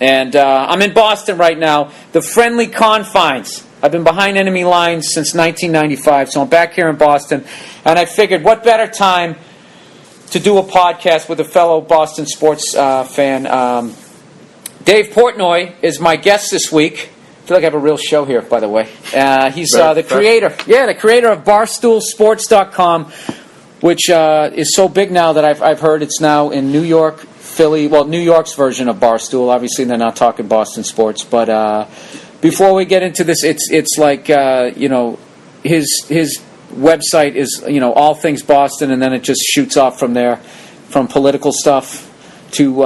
And I'm in Boston right now, the friendly confines. I've been behind enemy lines since 1995, so I'm back here in Boston. And I figured, what better time to do a podcast with a fellow Boston sports fan. Dave Portnoy is my guest this week. I feel like I have a real show here, by the way. He's the creator. Yeah, the creator of BarstoolSports.com, which is so big now that I've heard it's now in New York, Philly. Well, New York's version of Barstool. Obviously, they're not talking Boston sports. But before we get into this, it's like his website is all things Boston, and then it just shoots off from there, from political stuff to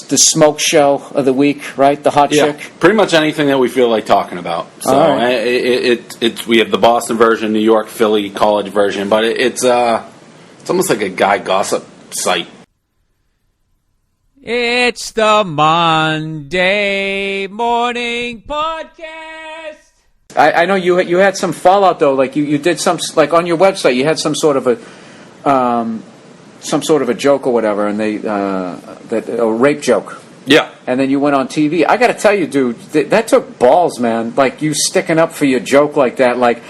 the smoke show of the week, right? The hot chick. Pretty much anything that we feel like talking about. So right. We have the Boston version, New York, Philly, college version, but it's almost like a guy gossip site. It's the Monday Morning Podcast. I know you had some fallout though. Like you did some, like on your website, you had some sort of a joke or whatever, and a rape joke. Yeah. And then you went on TV. I got to tell you, dude, that took balls, man. Like you sticking up for your joke like that. Like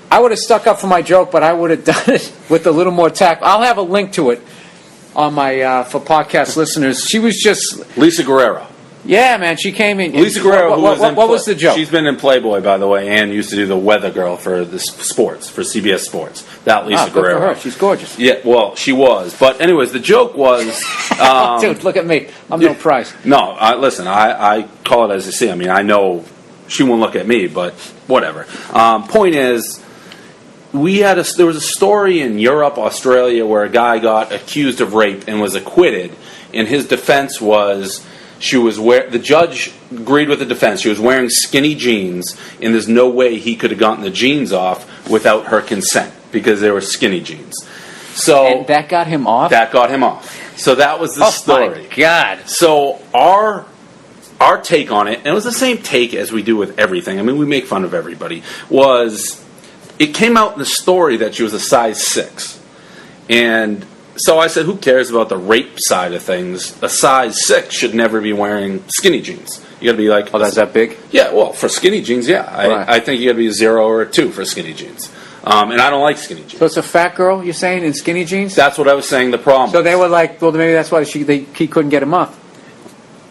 I would have stuck up for my joke, but I would have done it with a little more tact. I'll have a link to it on my for podcast listeners. She was just Lisa Guerrero. Yeah, man, she came in. Lisa Guerrero, what was the joke? She's been in Playboy, by the way, and used to do the weather girl for the sports, for CBS Sports. That Lisa Guerrero. Good for her. She's gorgeous. Yeah, well, she was. But anyways, the joke was... Dude, look at me. I'm no prize. No, listen, I call it as I see. I mean, I know she won't look at me, but whatever. Point is, there was a story in Europe, Australia, where a guy got accused of rape and was acquitted, and his defense was... the judge agreed with the defense. She was wearing skinny jeans, and there's no way he could have gotten the jeans off without her consent because they were skinny jeans. So and that got him off? That got him off. So that was the story. Oh, my God. So our take on it, and it was the same take as we do with everything. I mean, we make fun of everybody. It came out in the story that she was a size 6. And... so I said, who cares about the rape side of things? A size 6 should never be wearing skinny jeans. You got to be like... oh, that's that big? Yeah, well, for skinny jeans, yeah. Right. I think you got to be a 0 or a 2 for skinny jeans. And I don't like skinny jeans. So it's a fat girl, you're saying, in skinny jeans? That's what I was saying the problem. So they were like, well, maybe that's why he couldn't get him off.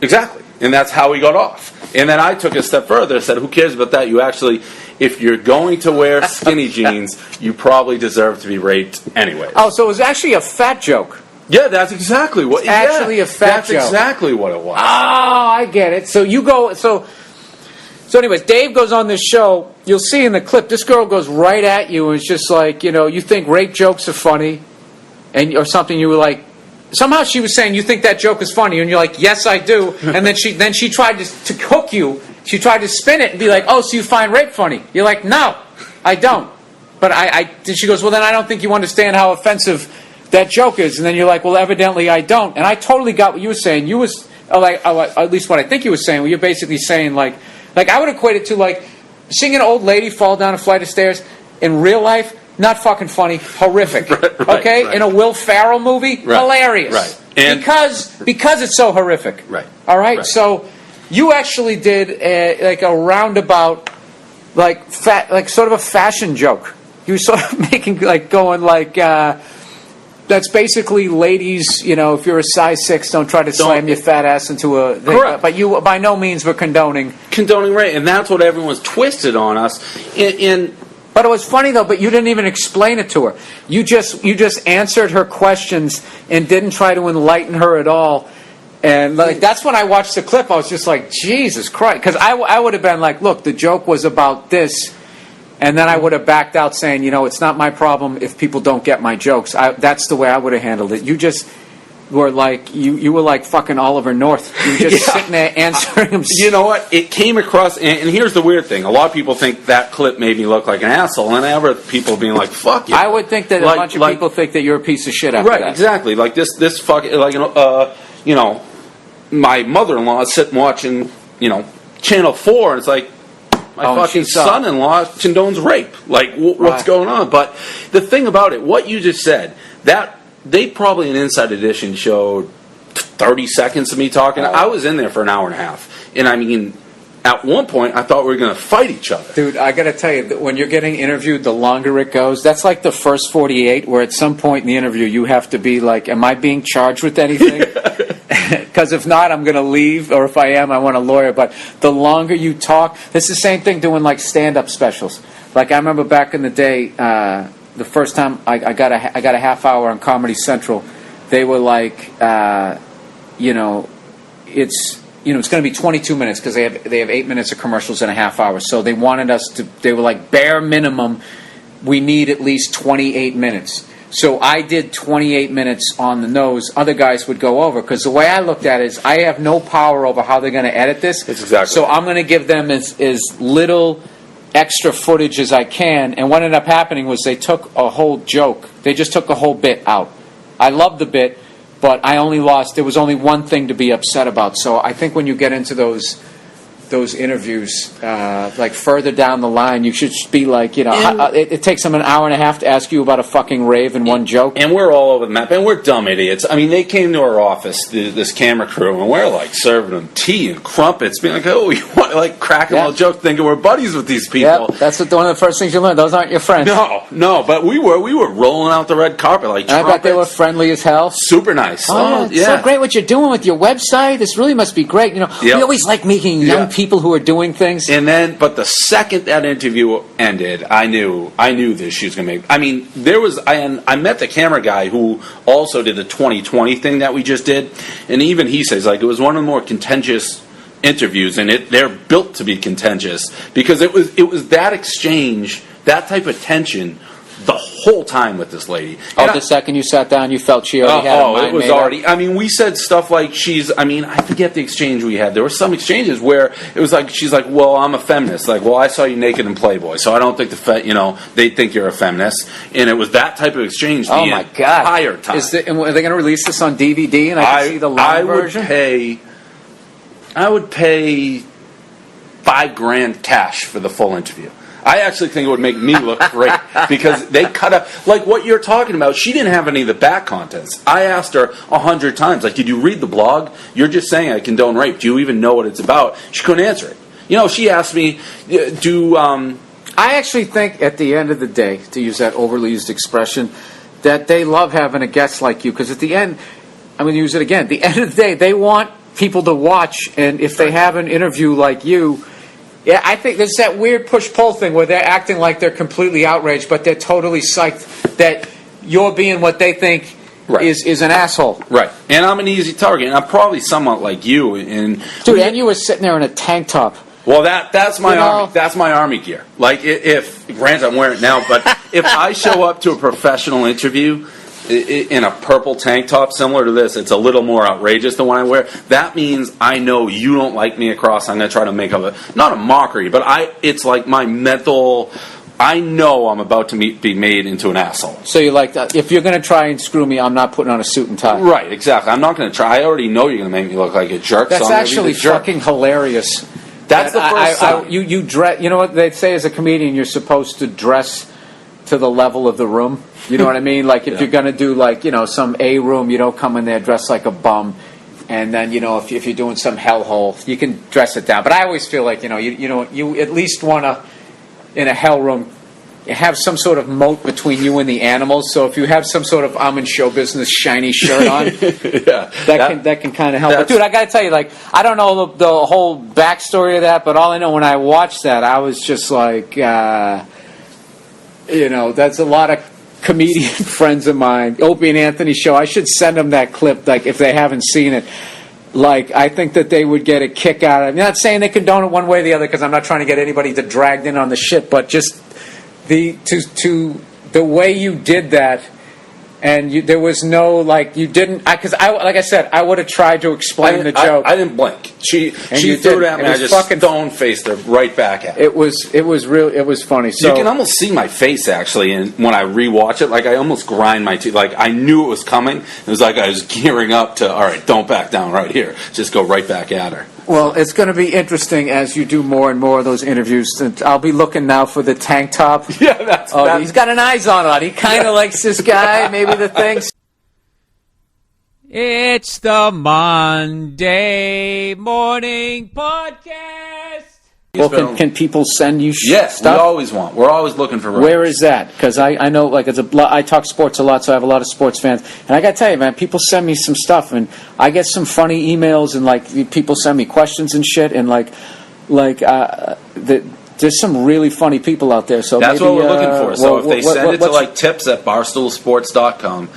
Exactly. And that's how he got off. And then I took it a step further and said, who cares about that? You actually... if you're going to wear skinny jeans, you probably deserve to be raped anyway. Oh, so it was actually a fat joke. Yeah, that's exactly what... Actually a fat joke. That's exactly what it was. Oh, I get it. So you go... So anyways, Dave goes on this show. You'll see in the clip, this girl goes right at you, and it's just like, you think rape jokes are funny, or something. You were like... somehow she was saying, you think that joke is funny, and you're like, yes, I do. And then she tried to hook you. She tried to spin it and be like, oh, so you find rape funny. You're like, no, I don't. But she goes, well, then I don't think you understand how offensive that joke is. And then you're like, well, evidently I don't. And I totally got what you were saying. You was, at least what I think you were saying, you're basically saying, like I would equate it to, like, seeing an old lady fall down a flight of stairs in real life, not fucking funny, horrific. Right, okay? Right. In a Will Ferrell movie, hilarious. Right. And because it's so horrific. Right. All right? So you actually did a roundabout, sort of a fashion joke. You were sort of making, that's basically ladies, if you're a size 6, don't try to slam your fat ass into a thing. Correct. But you, by no means, were condoning rape. And that's what everyone's twisted on us. But it was funny, though, but you didn't even explain it to her. You just answered her questions and didn't try to enlighten her at all. And that's when I watched the clip. I was just like, Jesus Christ. Because I would have been like, look, the joke was about this. And then I would have backed out saying, it's not my problem if people don't get my jokes. That's the way I would have handled it. You just were like, you were like fucking Oliver North. You were just sitting there answering them. You know what? It came across, and here's the weird thing. A lot of people think that clip made me look like an asshole, and other people being like, fuck you. I would think that a bunch of people think that you're a piece of shit after that. Right, exactly. Like this fucking, my mother-in-law is sitting watching, Channel 4, and it's like, my fucking son-in-law condones rape. Like, what's going on? But the thing about it, what you just said, that they probably in Inside Edition showed 30 seconds of me talking. I was in there for an hour and a half. And I mean, at one point, I thought we were going to fight each other. Dude, I got to tell you, that when you're getting interviewed, the longer it goes, that's like the first 48, where at some point in the interview, you have to be like, am I being charged with anything? Because if not, I'm going to leave, or if I am, I want a lawyer. But the longer you talk, it's the same thing doing like stand-up specials. Like I remember back in the day, the first time I got a half hour on Comedy Central, they were like, it's going to be 22 minutes because they have 8 minutes of commercials and a half hour. So they wanted us to. They were like, bare minimum, we need at least 28 minutes. So I did 28 minutes on the nose. Other guys would go over, because the way I looked at it is I have no power over how they're going to edit this. That's exactly. So I'm going to give them as little extra footage as I can. And what ended up happening was they took a whole joke. They just took a whole bit out. I loved the bit, but I only lost. There was only one thing to be upset about. So I think when you get into those interviews, like further down the line, you should be like, it takes them an hour and a half to ask you about a fucking rave and one joke. And we're all over the map, and we're dumb idiots. I mean, they came to our office, this camera crew, and we're like serving them tea and crumpets, being like, oh, you want to like crack a little joke, thinking we're buddies with these people. Yeah, that's one of the first things you learn. Those aren't your friends. No, but we were rolling out the red carpet like trumpets. I bet they were friendly as hell. Super nice. Oh, yeah. So great what you're doing with your website. This really must be great. We always like meeting young people who are doing things. And then, but the second that interview ended, I knew this she was going to make. I mean, I met the camera guy who also did the 2020 thing that we just did, and even he says like it was one of the more contentious interviews, and they're built to be contentious because it was that exchange, that type of tension, the whole time with this lady. And the second you sat down, you felt she already had a mind it was made already. up. I mean, we said stuff like I forget the exchange we had. There were some exchanges where it was like she's like, "Well, I'm a feminist." Like, "Well, I saw you naked in Playboy, so I don't think they think you're a feminist." And it was that type of exchange. Oh my God! Entire time. And are they going to release this on DVD? And I can see the long version. I would pay $5,000 cash for the full interview. I actually think it would make me look great because they cut up, like what you're talking about, she didn't have any of the back contents. I asked her 100 times, like, did you read the blog? You're just saying I condone rape. Do you even know what it's about? She couldn't answer it. She asked me, I actually think at the end of the day, to use that overly used expression, that they love having a guest like you, because at the end, I'm going to use it again, at the end of the day, they want people to watch, and if they have an interview like you, yeah, I think there's that weird push-pull thing where they're acting like they're completely outraged, but they're totally psyched that you're being what they think is an asshole. Right. And I'm an easy target, and I'm probably somewhat like you. And you were sitting there in a tank top. Well, that's my army. That's my army gear. Like, if granted, I'm wearing it now, but if I show up to a professional interview in a purple tank top similar to this, it's a little more outrageous than what I wear. That means I know you don't like me across. I'm going to try to make not a mockery, but it's like my mental. I know I'm about to be made into an asshole. So you like that? If you're going to try and screw me, I'm not putting on a suit and tie. Right, exactly. I'm not going to try. I already know you're going to make me look like a jerk. That's actually fucking hilarious. That's the first time. You dress. You know what they say as a comedian? You're supposed to dress to the level of the room. You know what I mean? Like, if you're going to do, like, some A room, you don't come in there dressed like a bum. And then, if you're doing some hellhole, you can dress it down. But I always feel like, you at least want to, in a hell room, have some sort of moat between you and the animals. So if you have some sort of I'm in show business shiny shirt on, that can kind of help. But dude, I got to tell you, like, I don't know the whole backstory of that, but all I know when I watched that, I was just like, that's a lot of comedian friends of mine. Opie and Anthony show. I should send them that clip, like, if they haven't seen it. Like, I think that they would get a kick out of it. I'm not saying they condone it one way or the other, because I'm not trying to get anybody to dragged in on the shit, but just the way you did that, and there was no, like, you didn't, because like I said, I would have tried to explain the joke. I didn't blink. She threw it at me, and I just stone-faced her right back at her. It was funny. So you can almost see my face, actually, and when I rewatch it, like, I almost grind my teeth. Like, I knew it was coming. It was like I was gearing up to, all right, don't back down right here. Just go right back at her. Well, it's going to be interesting as you do more and more of those interviews. I'll be looking now for the tank top. Yeah, he's got an eyes on it. He kind of likes this guy, maybe the things. It's the Monday Morning Podcast. Well, can people send you Yes, stuff? we always want. We're always looking for writers. Where is that? Because I know, like, I talk sports a lot, so I have a lot of sports fans. And I got to tell you, man, people send me some stuff, and I get some funny emails, and, like, people send me questions and shit, and, there's some really funny people out there. So that's maybe, what we're looking for. So if they send it to, like, tips@barstoolsports.com,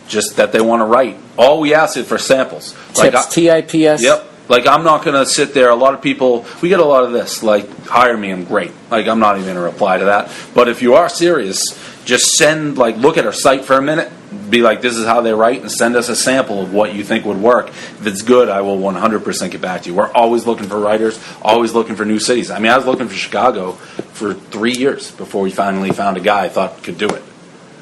just that they want to write. All we ask is for samples. Tips, T-I-P-S? Yep. Like, I'm not going to sit there. A lot of people, we get a lot of this, like, hire me, I'm great. Like, I'm not even going to reply to that. But if you are serious, just send, like, look at our site for a minute, be like, this is how they write, and send us a sample of what you think would work. If it's good, I will 100% get back to you. We're always looking for writers, always looking for new cities. I mean, I was looking for Chicago for 3 years before we finally found a guy I thought could do it.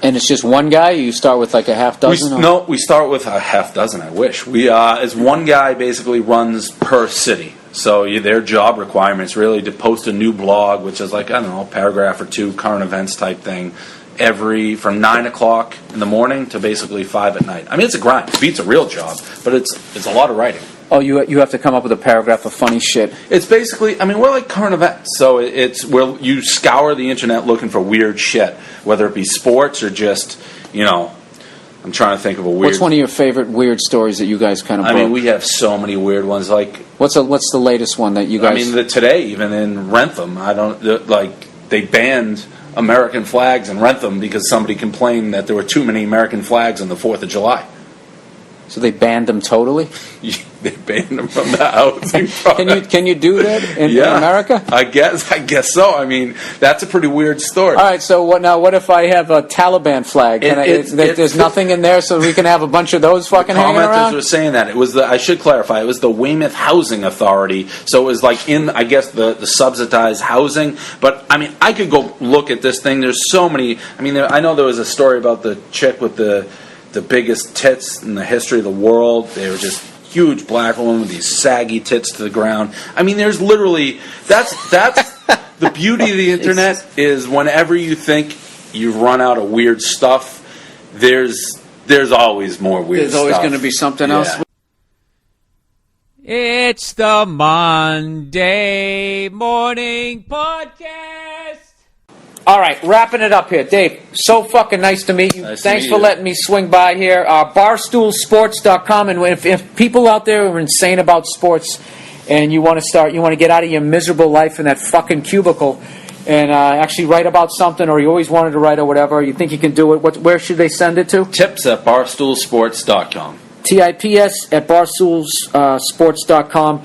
And it's just one guy? You start with like a half dozen? No, we start with a half dozen, I wish. As one guy basically runs per city. So their job requirements really to post a new blog, which is like, I don't know, a paragraph or two, current events type thing, from 9 o'clock in the morning to basically 5 at night. I mean, it's a grind. It beats a real job, but it's a lot of writing. Oh, you have to come up with a paragraph of funny shit. It's basically, I mean, we're like current events. So you scour the internet looking for weird shit, whether it be sports or just, I'm trying to think of a weird. What's one of your favorite weird stories that you guys kind of broke? I mean, we have so many weird ones. Like, what's the latest one that you guys? I mean, today even in Rentham, they banned American flags in Rentham because somebody complained that there were too many American flags on the 4th of July. So they banned them totally? They banned them from the housing. Can you do that in America? I guess so. I mean, that's a pretty weird story. All right, so what if I have a Taliban flag? There's nothing in there, so we can have a bunch of those fucking hanging around? Commenters were saying that. It was I should clarify, it was the Weymouth Housing Authority, so it was like in, I guess, the subsidized housing. But, I mean, I could go look at this thing. There's so many. I mean, I know there was a story about the chick with the biggest tits in the history of the world. They were just huge black woman with these saggy tits to the ground. I mean, there's literally that's the beauty of the internet is whenever you think you've run out of weird stuff, there's always more weird stuff. There's always going to be something else. It's the Monday Morning Podcast. All right, wrapping it up here. Dave, so fucking nice to meet you. Thanks for letting me swing by here. Barstoolsports.com, and if people out there are insane about sports and you want to get out of your miserable life in that fucking cubicle and actually write about something, or you always wanted to write or whatever, you think you can do it, where should they send it to? Tips@barstoolsports.com. TIPS@barstoolsports.com.